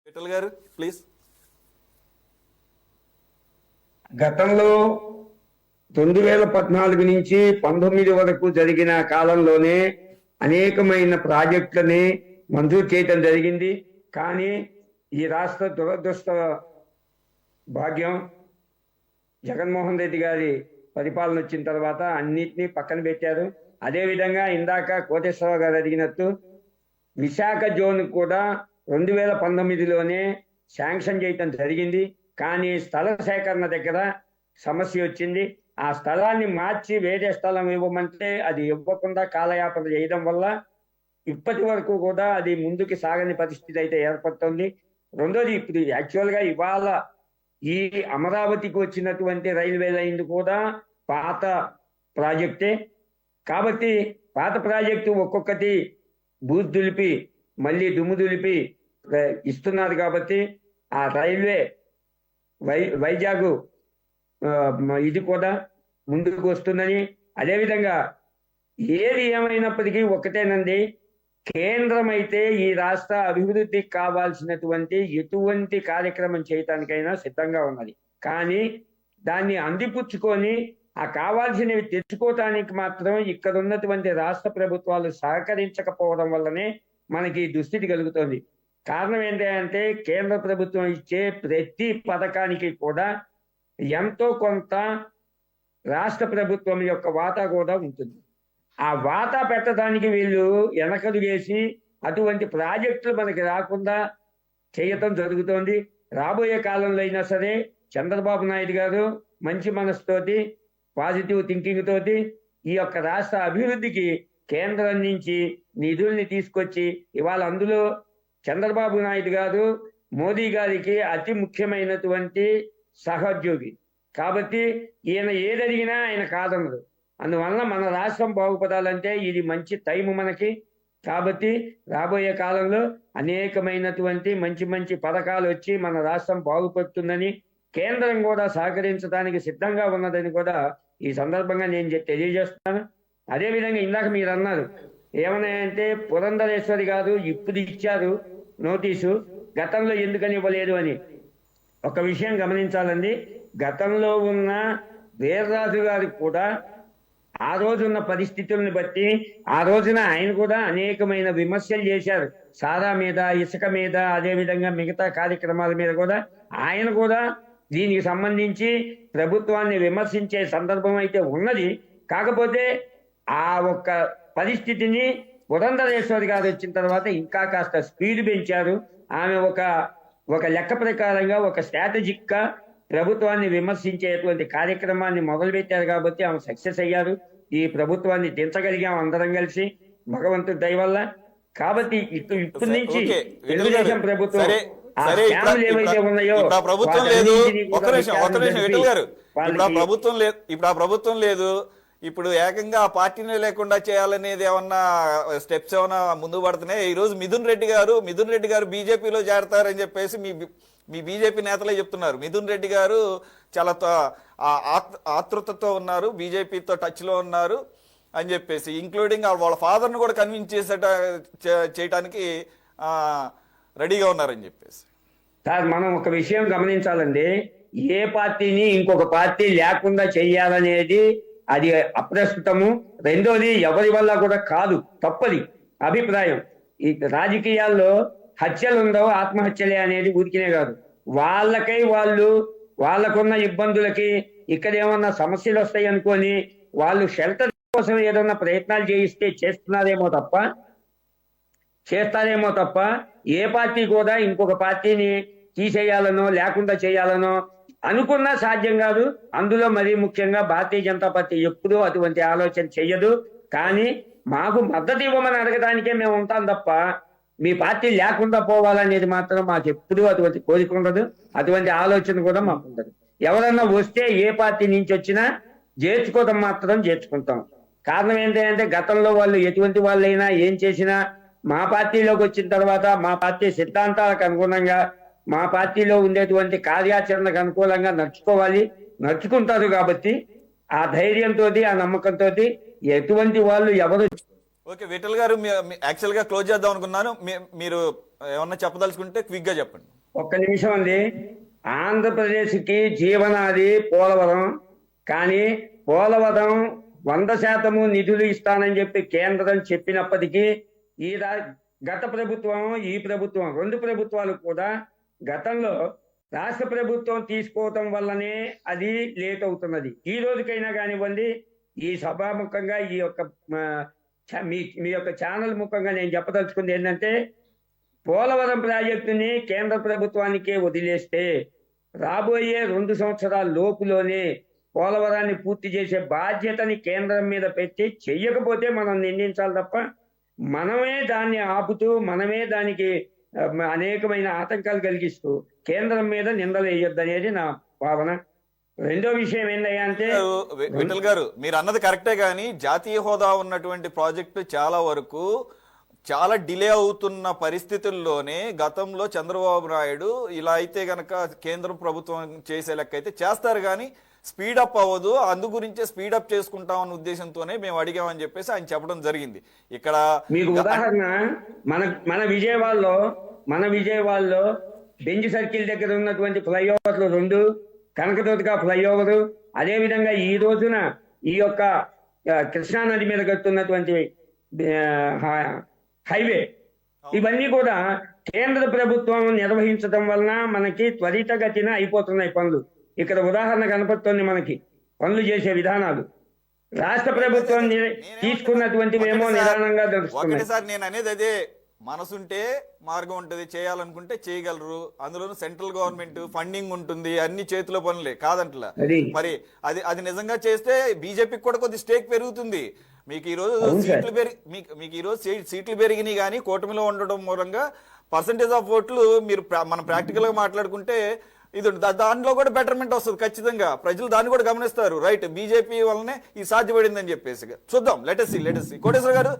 విఠల్ గారు ప్లీజ్. గతంలో 2014 నుంచి 19 వరకు జరిగిన కాలంలోనే అనేకమైన ప్రాజెక్టులని మంజూరు చేయటం జరిగింది. కానీ ఈ రాష్ట్ర దురదృష్ట భాగ్యం జగన్మోహన్ రెడ్డి గారి పరిపాలన వచ్చిన తర్వాత అన్నిటినీ పక్కన పెట్టారు. అదేవిధంగా ఇందాక కోటేశ్వరరావు గారు అడిగినట్టు విశాఖ జోన్ కూడా 2019లోనే శాంక్షన్ చేయటం జరిగింది. కానీ స్థల సేకరణ దగ్గర సమస్య వచ్చింది. ఆ స్థలాన్ని మార్చి వేరే స్థలం ఇవ్వమంటే అది ఇవ్వకుండా కాలయాపన చేయడం వల్ల ఇప్పటి వరకు కూడా అది ముందుకు సాగని పరిస్థితి అయితే ఏర్పడుతుంది. రెండోది, ఇప్పుడు యాక్చువల్గా ఇవాళ ఈ అమరావతికి వచ్చినటువంటి రైల్వే లైన్ కూడా పాత ప్రాజెక్టే కాబట్టి పాత ప్రాజెక్టు ఒక్కొక్కటి బూత్ దులిపి మళ్ళీ దుమ్ము దులిపి ఇస్తున్నారు. కాబట్టి ఆ రైల్వే వైజాగ్ ఇది కూడా ముందుకు వస్తుందని, అదేవిధంగా ఏది ఏమైనప్పటికీ ఒకటేనండి, కేంద్రం అయితే ఈ రాష్ట్ర అభివృద్ధికి కావాల్సినటువంటి ఎటువంటి కార్యక్రమం చేయటానికైనా సిద్ధంగా ఉన్నది. కానీ దాన్ని అందిపుచ్చుకొని ఆ కావాల్సినవి తెచ్చుకోవటానికి మాత్రం ఇక్కడ ఉన్నటువంటి రాష్ట్ర ప్రభుత్వాలు సహకరించకపోవడం వల్లనే మనకి దుస్థితి కలుగుతోంది. కారణం ఏంటంటే కేంద్ర ప్రభుత్వం ఇచ్చే ప్రతి పథకానికి కూడా ఎంతో కొంత రాష్ట్ర ప్రభుత్వం యొక్క వాటా కూడా ఉంటుంది. ఆ వాటా పెట్టడానికి వీళ్ళు వెనకలు వేసి అటువంటి ప్రాజెక్టులు మనకి రాకుండా చేయటం జరుగుతోంది. రాబోయే కాలంలో అయినా సరే చంద్రబాబు నాయుడు గారు మంచి మనసుతోటి పాజిటివ్ థింకింగ్ తోటి ఈ యొక్క రాష్ట్ర అభివృద్ధికి కేంద్రం నుంచి నిధుల్ని తీసుకొచ్చి, ఇవాళ అందులో చంద్రబాబు నాయుడు గారు మోదీ గారికి అతి ముఖ్యమైనటువంటి సహోద్యోగి కాబట్టి ఈయన ఏదడిగినా ఆయన కాదనరు. అందువల్ల మన రాష్ట్రం బాగుపడాలంటే ఇది మంచి టైం మనకి. కాబట్టి రాబోయే కాలంలో అనేకమైనటువంటి మంచి మంచి పథకాలు వచ్చి మన రాష్ట్రం బాగుపడుతుందని, కేంద్రం కూడా సహకరించడానికి సిద్ధంగా ఉన్నదని కూడా ఈ సందర్భంగా నేను తెలియజేస్తున్నాను. అదేవిధంగా ఇందాక మీరు అన్నారు ఏమన్నాయంటే పురంధరేశ్వరి గారు ఇప్పుడు ఇచ్చారు నోటీసు, గతంలో ఎందుకని ఇవ్వలేదు అని. ఒక విషయం గమనించాలండి, గతంలో ఉన్న వీర్రాజు గారికి కూడా ఆ రోజున్న పరిస్థితులను బట్టి ఆ రోజున ఆయన కూడా అనేకమైన విమర్శలు చేశారు. సారా మీద, ఇసుక మీద, అదేవిధంగా మిగతా కార్యక్రమాల మీద కూడా ఆయన కూడా దీనికి సంబంధించి ప్రభుత్వాన్ని విమర్శించే సందర్భం అయితే ఉన్నది. కాకపోతే ఆ ఒక్క పరిస్థితిని పురంధరేశ్వరి గారు వచ్చిన తర్వాత ఇంకా కాస్త స్పీడ్ పెంచారు. ఆమె ఒక లెక్క ప్రకారంగా ఒక స్ట్రాటజిక్ గా ప్రభుత్వాన్ని విమర్శించేటువంటి కార్యక్రమాన్ని మొదలుపెట్టారు. కాబట్టి ఆమె సక్సెస్ అయ్యారు. ఈ ప్రభుత్వాన్ని దించగలిగాం అందరం కలిసి భగవంతుడి దయ వల్ల. కాబట్టి ఇప్పటి నుంచి తెలుగుదేశం ప్రభుత్వం ఏవైతే ఉన్నాయో ప్రభుత్వం లేదు. ఒక్క నిమిషం విఠల్ గారు, ఇప్పుడు ఆ ప్రభుత్వం లేదు, ఇప్పుడు ఏకంగా ఆ పార్టీని లేకుండా చేయాలనేది ఏమన్నా స్టెప్స్ ఏమన్నా ముందుకు పడుతున్నాయి? ఈ రోజు మిథున్ రెడ్డి గారు బీజేపీలో చేరతారని చెప్పేసి మీ బీజేపీ నేతలే చెప్తున్నారు. మిథున్ రెడ్డి గారు చాలా ఆతృతతో ఉన్నారు, బీజేపీతో టచ్ లో ఉన్నారు అని చెప్పేసి, ఇంక్లూడింగ్ వాళ్ళ ఫాదర్ను కూడా కన్విన్స్ చేయడానికి రెడీగా ఉన్నారని చెప్పేసి. సార్, మనం ఒక విషయం గమనించాలండి, ఏ పార్టీని ఇంకొక పార్టీ లేకుండా చెయ్యాలనేది అది అప్రస్తుతము. రెండోది ఎవరి వల్ల కూడా కాదు, తప్పది అభిప్రాయం. ఈ రాజకీయాల్లో హత్యలు ఉండవు, ఆత్మహత్యలే అనేది ఊరికినే కాదు. వాళ్ళకున్న ఇబ్బందులకి ఇక్కడ ఏమన్నా సమస్యలు వస్తాయి అనుకొని వాళ్ళు షెల్టర్ కోసం ఏదన్నా ప్రయత్నాలు చేస్తారేమో తప్ప ఏ పార్టీ కూడా ఇంకొక పార్టీని తీసేయాలనో లేకుండా చేయాలనో అనుకున్నా సాధ్యం కాదు. అందులో మరీ ముఖ్యంగా భారతీయ జనతా పార్టీ ఎప్పుడూ అటువంటి ఆలోచన చెయ్యదు. కానీ మాకు మద్దతు ఇవ్వమని అడగడానికే మేము ఉంటాం తప్ప మీ పార్టీ లేకుండా పోవాలనేది మాత్రం మాకు ఎప్పుడూ అటువంటి కోరిక ఉండదు, అటువంటి ఆలోచన కూడా మాకు ఉండదు. ఎవరన్నా వస్తే ఏ పార్టీ నుంచి వచ్చినా చేర్చుకోవడం మాత్రం చేర్చుకుంటాం. కారణం ఏంటంటే గతంలో వాళ్ళు ఎటువంటి వాళ్ళైనా ఏం చేసినా మా పార్టీలోకి వచ్చిన తర్వాత మా పార్టీ సిద్ధాంతాలకు అనుగుణంగా మా పార్టీలో ఉండేటువంటి కార్యాచరణకు అనుకూలంగా నడుచుకుంటారు. కాబట్టి ఆ ధైర్యంతో, ఆ నమ్మకంతో ఎటువంటి వాళ్ళు ఎవరు ఓకే విఠల్ గారు, యాక్చువల్ గా క్లోజ్ చేద్దాం అనుకున్నాను. మీరు ఏమన్నా చెప్పదలుచుకుంటే క్విక్ గా చెప్పండి. ఒక్క నిమిషం అండి. ఆంధ్రప్రదేశ్ కి జీవనాది పోలవరం, కానీ పోలవరం 100% నిధులు ఇస్తానని చెప్పి కేంద్రం చెప్పినప్పటికీ ఈ గత ప్రభుత్వం, ఈ ప్రభుత్వం, రెండు ప్రభుత్వాలు కూడా గతంలో రాష్ట్ర ప్రభుత్వం తీసుకోవటం వల్లనే అది లేట్ అవుతున్నది. ఈ రోజుకైనా కానివ్వండి, ఈ సభాముఖంగా ఈ యొక్క మీ యొక్క ఛానల్ ముఖంగా నేను చెప్పదలుచుకుంది ఏంటంటే, పోలవరం ప్రాజెక్టుని కేంద్ర ప్రభుత్వానికే వదిలేస్తే రాబోయే 2 సంవత్సరాల లోపులోనే పోలవరాన్ని పూర్తి చేసే బాధ్యతని కేంద్రం మీద పెట్టి, చెయ్యకపోతే మనం నిందించాలి తప్ప మనమే దాన్ని ఆపుతూ, మనమే దానికి అనేకమైన ఆటంకాలు కలిగిస్తూ కేంద్రం మీద నిందలు వేయొద్దు అనేది నా భావన. రెండో విషయం ఏంటయ్యా అంటే, విఠల్ గారు మీరు అన్నది కరెక్టే, కానీ జాతీయ హోదా ఉన్నటువంటి ప్రాజెక్టు చాలా డిలే అవుతున్న పరిస్థితుల్లోనే గతంలో చంద్రబాబు నాయుడు ఇలా అయితే గనక కేంద్ర ప్రభుత్వం చేసే లెక్క అయితే చేస్తారు, కానీ స్పీడప్ అవ్వదు, అందు గురించే స్పీడప్ చేసుకుంటామన్న ఉద్దేశంతోనే మేము అడిగామని చెప్పేసి ఆయన చెప్పడం జరిగింది. ఇక్కడ మీకు ఉదాహరణ, మన విజయవాడలో బెంజ్ సర్కిల్ దగ్గర ఉన్నటువంటి ఫ్లైఓవర్లు 2, కనకదుర్గ ఫ్లైఓవర్, అదే విధంగా ఈ రోజున ఈ యొక్క కృష్ణానది మీద కట్టున్నటువంటి హైవే, ఇవన్నీ కూడా కేంద్ర ప్రభుత్వం నిర్వహించడం వలన మనకి త్వరితగతిన అయిపోతున్నాయి పనులు. ఇక్కడ ఉదాహరణ కనపడుతుంది మనకి పనులు చేసే విధానాలు. రాష్ట్ర ప్రభుత్వం తీసుకున్నటువంటివి ఏమో నిదానంగా తెలుస్తున్నాయి. ఒకటిసారి నేను అనేది అదే, మనసుంటే మార్గం ఉంటుంది, చేయాలనుకుంటే చేయగలరు. అందులోనూ సెంట్రల్ గవర్నమెంట్ ఫండింగ్ ఉంటుంది, అన్ని చేతిలో పనులే కాదంటలా. మరి అది నిజంగా చేస్తే బీజేపీకి కూడా కొద్ది స్టేక్ పెరుగుతుంది. మీకు ఈ రోజు సీట్లు పెరిగినాయి, కానీ కూటమిలో ఉండడం మూలంగా పర్సంటేజ్ ఆఫ్ ఓట్లు మనం ప్రాక్టికల్ గా మాట్లాడుకుంటే ఇది దాంట్లో కూడా బెటర్మెంట్ వస్తుంది ఖచ్చితంగా. ప్రజలు దాన్ని కూడా గమనిస్తారు. రైట్, బీజేపీ వల్లనే ఇది సాధ్యపడిందని చెప్పేసి చూద్దాం. లెటెస్ సీ కోటేశ్వర గారు.